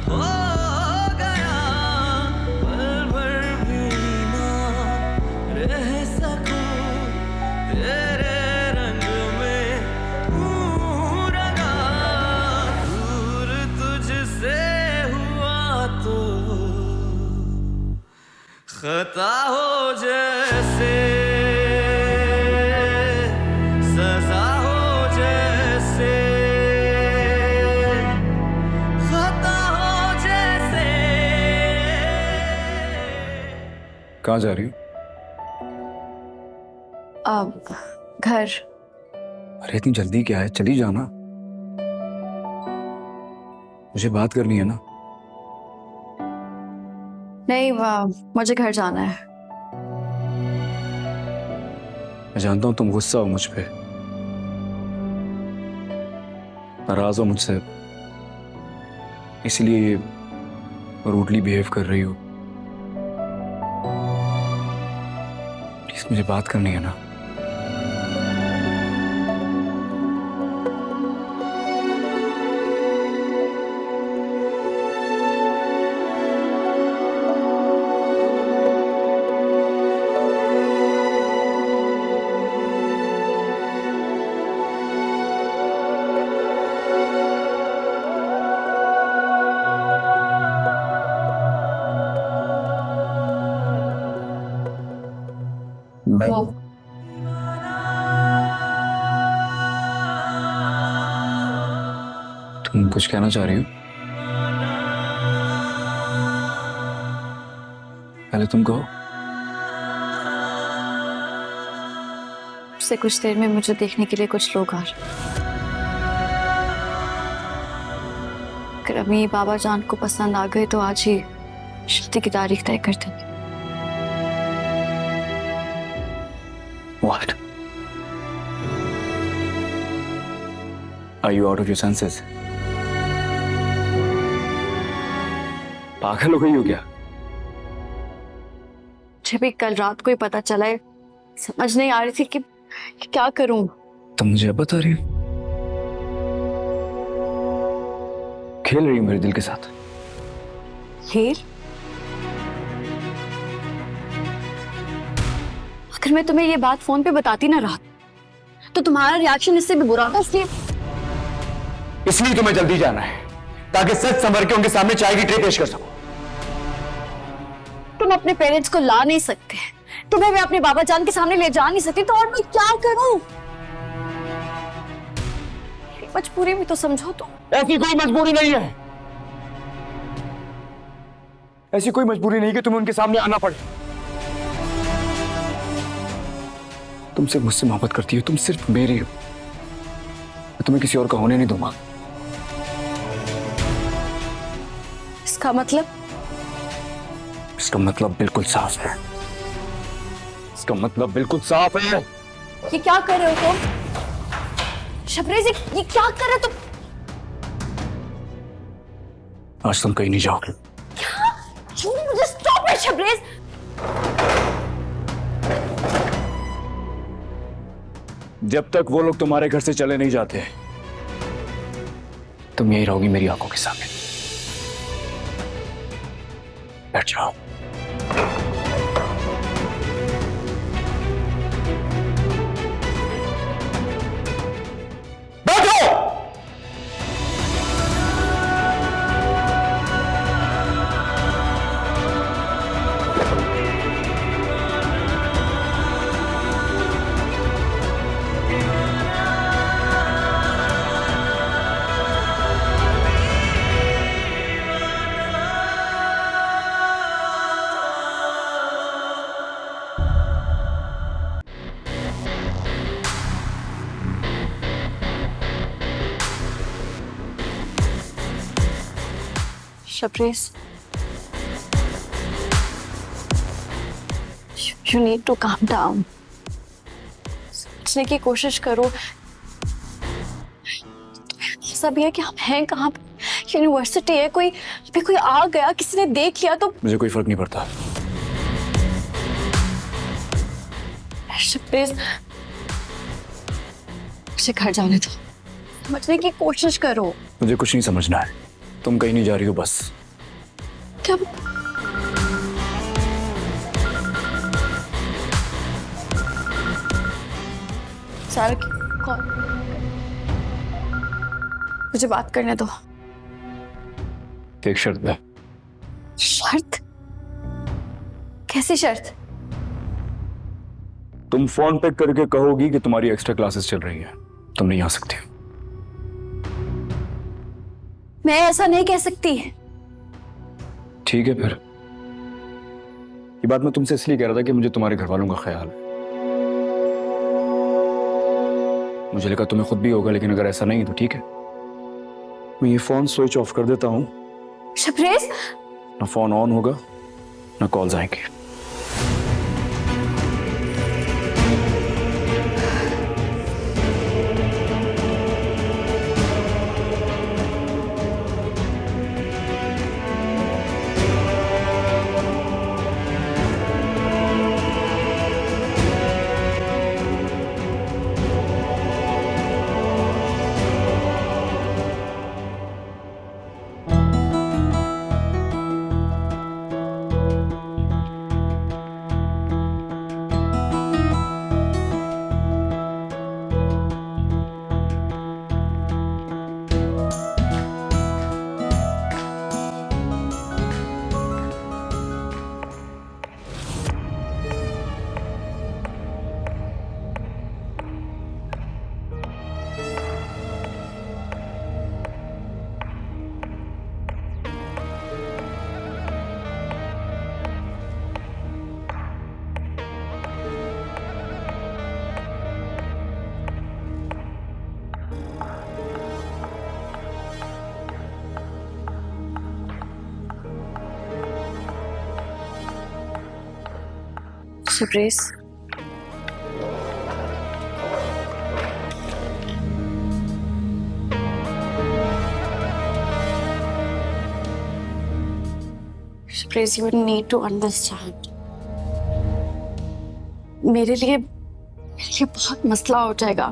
हो गया खता हो जैसे सजा हो जैसे खता हो जैसे। कहाँ जा रही हो? अब घर। अरे इतनी जल्दी क्या है, चली जाना। मुझे बात करनी है ना। नहीं, मुझे घर जाना है। मैं जानता हूं तुम गुस्सा हो मुझ पे, नाराज हो मुझसे, इसलिए रूडली बिहेव कर रही हो। प्लीज मुझे बात करनी है ना। तुम कुछ कहना चाह रही हो? पहले तुम कहो। से कुछ देर में मुझे देखने के लिए कुछ लोग आ रहे। अगर अम्मी बाबा जान को पसंद आ गए तो आज ही शादी की तारीख तय कर देंगे। What? Are you out of your senses? पागल हो गई हो क्या? मुझे भी कल रात को ही पता चला है, समझ नहीं आ रही थी कि क्या करूं। तुम मुझे अब बता रही हो? खेल रही हो मेरे दिल के साथ? खेल? अगर मैं तुम्हें ये बात फोन पे बताती ना रात, तो तुम्हारा रिएक्शन इससे भी बुरा था। इसलिए तुम्हें जल्दी जाना है ताकि सच संभर के उनके सामने चाय की ट्रे पेश कर सको। तुम अपने पेरेंट्स को ला नहीं सकते, तुम्हें मैं अपने बाबा जान के सामने ले जा नहीं सकती, तो और मैं क्या करूं? मजबूरी में तो समझो। तो ऐसी कोई मजबूरी नहीं है, ऐसी कोई मजबूरी नहीं कि तुम्हें उनके सामने आना पड़े। तुम सिर्फ मुझसे मोहब्बत करती हो, तुम सिर्फ मेरी हो, मैं तुम्हें किसी और का होने नहीं दूंगा। इसका मतलब? इसका मतलब बिल्कुल साफ है। इसका मतलब बिल्कुल साफ है। ये क्या कर रहे हो तुम? शबरेज, ये क्या कर रहे हो तुम? आज तुम कहीं नहीं जाओगे। क्या? मुझे स्टॉप इट शबरेज। जब तक वो लोग तुम्हारे घर से चले नहीं जाते, तुम यही रहोगी मेरी आंखों के सामने। बैठ जाओ। Shabrez, you need to calm down. समझने की कोशिश करो। ऐसा भी है कि हम हैं कहाँ पे? यूनिवर्सिटी है, कोई आ गया, किसी ने देख लिया तो? मुझे कोई फर्क नहीं पड़ता। शबरेज, मुझे घर जाने दो, समझने की कोशिश करो। मुझे कुछ नहीं समझना है, तुम कहीं नहीं जा रही हो बस। क्या? सारा कौन? मुझे बात करने दो। एक शर्त है। शर्त? कैसी शर्त? तुम फोन पे करके कहोगी कि तुम्हारी एक्स्ट्रा क्लासेस चल रही है, तुम नहीं आ सकती। मैं ऐसा नहीं कह सकती। ठीक है फिर। ये बात मैं तुमसे इसलिए कह रहा था कि मुझे तुम्हारे घर वालों का ख्याल है। मुझे लगा तुम्हें खुद भी होगा, लेकिन अगर ऐसा नहीं तो ठीक है, मैं ये फोन स्विच ऑफ कर देता हूँ। शबरेज, ना फोन ऑन होगा ना कॉल्स आएंगे। Shabrez, Shabrez, you need to understand. मेरे लिए बहुत मसला हो जाएगा।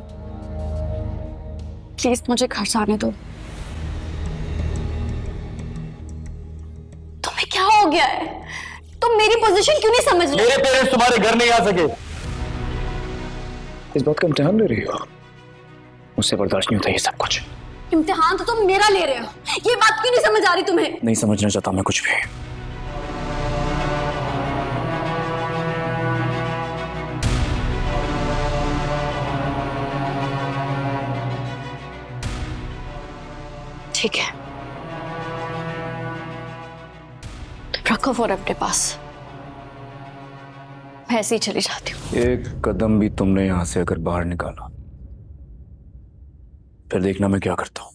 प्लीज मुझे घर जाने दो। तुम्हें क्या हो गया है? तुम मेरी पोजीशन क्यों नहीं समझ रहे? मेरे पेरेंट्स तुम्हारे घर नहीं आ सके। इस बात का इम्तिहान ले रही हो? मुझसे बर्दाश्त नहीं होता ये सब कुछ। इम्तिहान तो तुम मेरा ले रहे हो। ये बात क्यों नहीं समझ आ रही तुम्हें? नहीं समझना चाहता मैं कुछ भी। ठीक है, रखो फोन अपने पास। मैं ऐसे ही चली जाती हूँ। एक कदम भी तुमने यहां से अगर बाहर निकाला फिर देखना मैं क्या करता हूं।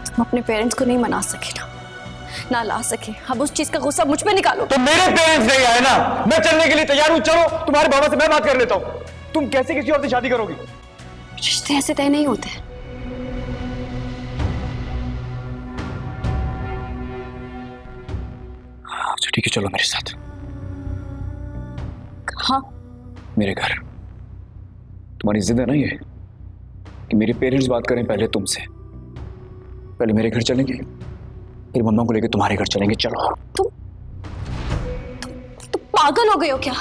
तुम अपने पेरेंट्स को नहीं मना सके ना ला सके। अब उस चीज का गुस्सा मुझ पे निकालो। तो मेरे पेरेंट्स नहीं आए ना, मैं चलने के लिए तैयार हूं। चलो, तुम्हारे बाबा से मैं बात कर लेता हूं। तुम कैसे किसी और से शादी करोगी? रिश्ते ऐसे तय नहीं होते। अच्छा ठीक है, चलो मेरे साथ। कहाँ? मेरे घर। तुम्हारी जिद है ना ये कि मेरे पेरेंट्स बात करें पहले तुमसे। पहले मेरे घर चलेंगे, फिर मम्मा को लेकर तुम्हारे घर चलेंगे। चलो। तुम पागल हो गए हो क्या?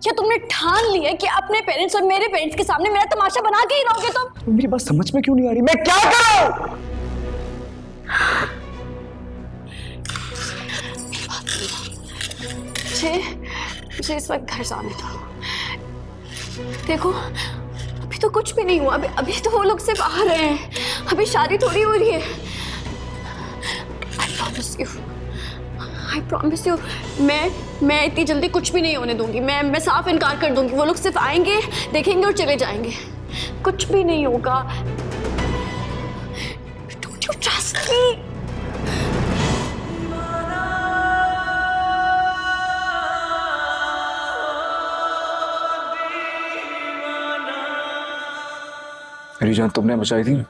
क्या तुमने ठान लिया है कि अपने पेरेंट्स और मेरे पेरेंट्स के सामने मेरा तमाशा बना के ही रहोगे तुम? मेरी बात समझ में क्यों नहीं आ रही? मैं क्या करूं? मुझे इस वक्त घर जाने दो। देखो, अभी तो कुछ भी नहीं हुआ। अभी तो वो लोग सिर्फ आ रहे हैं। अभी शादी थोड़ी हो रही है। I promise you, मैं इतनी जल्दी कुछ भी नहीं होने दूंगी। मैं साफ इनकार कर दूंगी। वो लोग सिर्फ आएंगे, देखेंगे और चले जाएंगे। कुछ भी नहीं होगा। Don't you trust me? मेरी जान तुमने बचाई थी।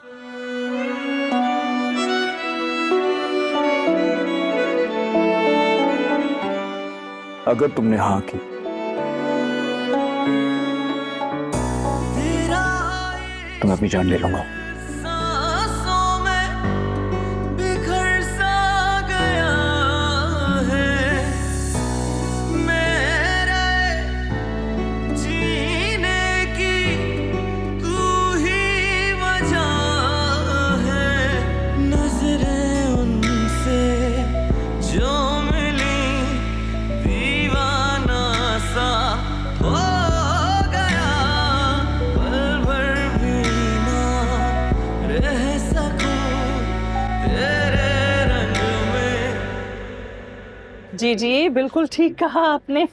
अगर तुमने हाँ की तो मैं अपनी जान ले लूंगा। सांसों में जी जी बिल्कुल ठीक कहा आपने।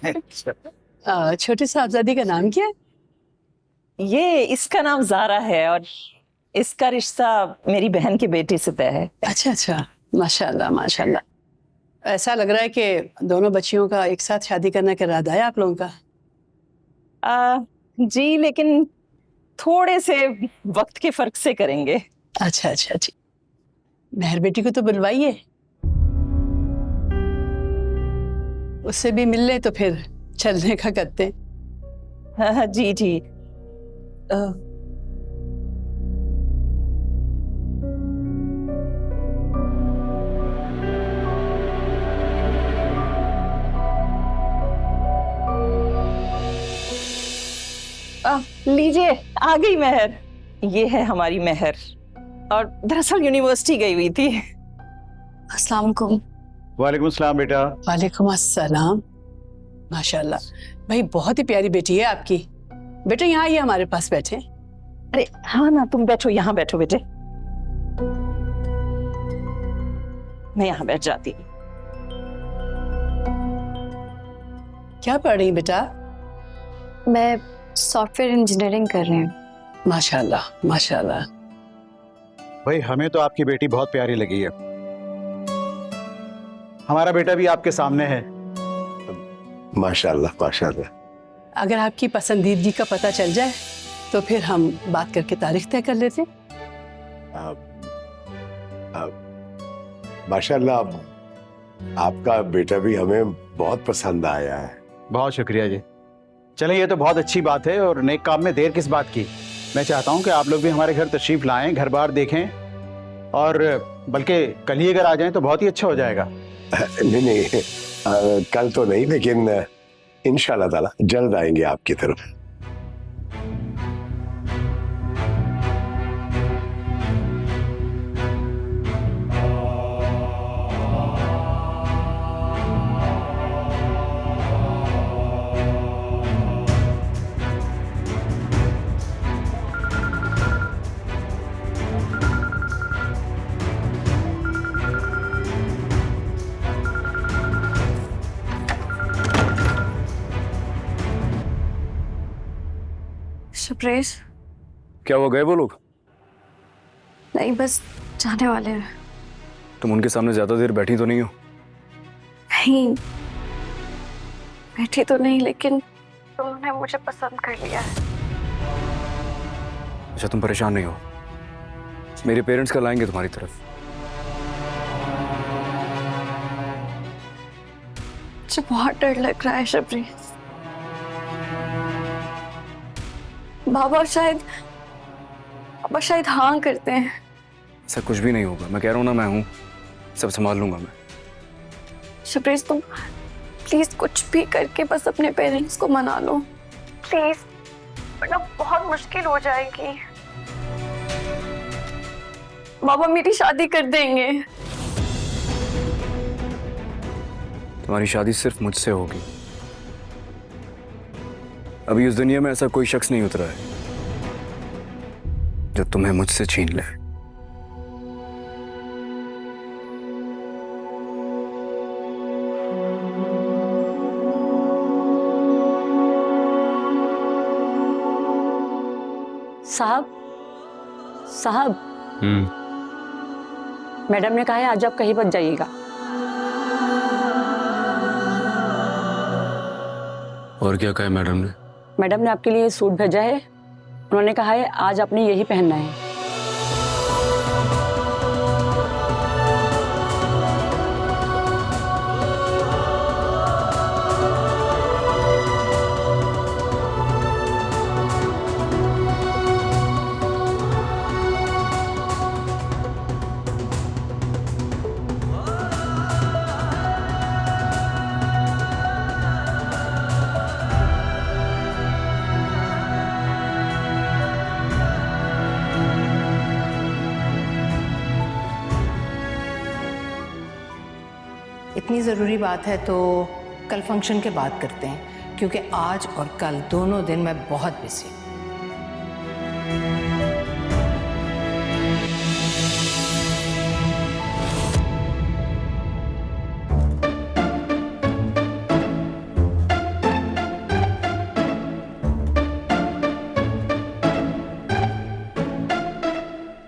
छोटे साहबजादी का नाम क्या है? ये इसका नाम ज़ारा है और इसका रिश्ता मेरी बहन के बेटे से तय है। अच्छा अच्छा, माशाल्लाह माशाल्लाह। ऐसा लग रहा है कि दोनों बच्चियों का एक साथ शादी करने का इरादा है आप लोगों का। जी लेकिन थोड़े से वक्त के फर्क से करेंगे। अच्छा अच्छा जी, मेहर बेटी को तो बुलवाइए, उससे भी मिल ले तो फिर चलने का करते हैं। हाँ जी जी। लीजिए आ गई मेहर। ये है हमारी मेहर और दरअसल यूनिवर्सिटी गई हुई थी। अस्सलाम वालेकुम। वालेकुम अस्सलाम बेटा। वालेकुम अस्सलाम। माशाल्लाह भाई, बहुत ही प्यारी बेटी है आपकी। बेटा यहाँ आइए, हमारे पास बैठे। अरे हाँ ना, तुम बैठो, यहाँ बैठो बेटे। मैं यहाँ बैठ जाती हूँ। क्या पढ़ रही बेटा? मैं सॉफ्टवेयर इंजीनियरिंग कर रही हूँ। माशाल्लाह माशाल्लाह। भाई हमें तो आपकी बेटी बहुत प्यारी लगी है। हमारा बेटा भी आपके सामने है। माशाल्लाह माशाल्लाह। अगर आपकी पसंदीदगी का पता चल जाए तो फिर हम बात करके तारीख तय कर लेते। माशाल्लाह, आपका बेटा भी हमें बहुत पसंद आया है। बहुत शुक्रिया जी। चलें, ये तो बहुत अच्छी बात है और नेक काम में देर किस बात की। मैं चाहता हूँ कि आप लोग भी हमारे घर तशरीफ लाएं, घर बार देखें और बल्कि कल ही अगर आ जाएं तो बहुत ही अच्छा हो जाएगा। नहीं, कल तो नहीं, लेकिन इंशाल्लाह ताला जल्द आएंगे आपकी तरफ। शबरेज, क्या वो गए वो लोग? नहीं, बस जाने वाले हैं। तुम उनके सामने ज्यादा देर बैठी तो नहीं हो? नहीं बैठी तो नहीं, लेकिन उन्होंने मुझे पसंद कर लिया है। अच्छा, तुम परेशान नहीं हो? मेरे पेरेंट्स कल आएंगे तुम्हारी तरफ। मुझे बहुत डर लग रहा है शबरेज। बाबा शायद हाँ करते हैं। ऐसा कुछ भी नहीं होगा, मैं कह रहा हूँ ना, मैं हूँ, सब संभाल लूंगा मैं। शबरेज, तुम प्लीज कुछ भी करके बस अपने पेरेंट्स को मना लो प्लीज, वरना बहुत मुश्किल हो जाएगी। बाबा मेरी शादी कर देंगे। तुम्हारी शादी सिर्फ मुझसे होगी। अभी इस दुनिया में ऐसा कोई शख्स नहीं उतरा है जो तुम्हें मुझसे छीन ले। साहब मैडम ने कहा है आज आप कहीं मत जाइएगा। और क्या कहा मैडम ने? मैडम ने आपके लिए सूट भेजा है, उन्होंने कहा है आज आपने यही पहनना है। इतनी ज़रूरी बात है तो कल फंक्शन के बाद करते हैं, क्योंकि आज और कल दोनों दिन मैं बहुत बिजी हूँ।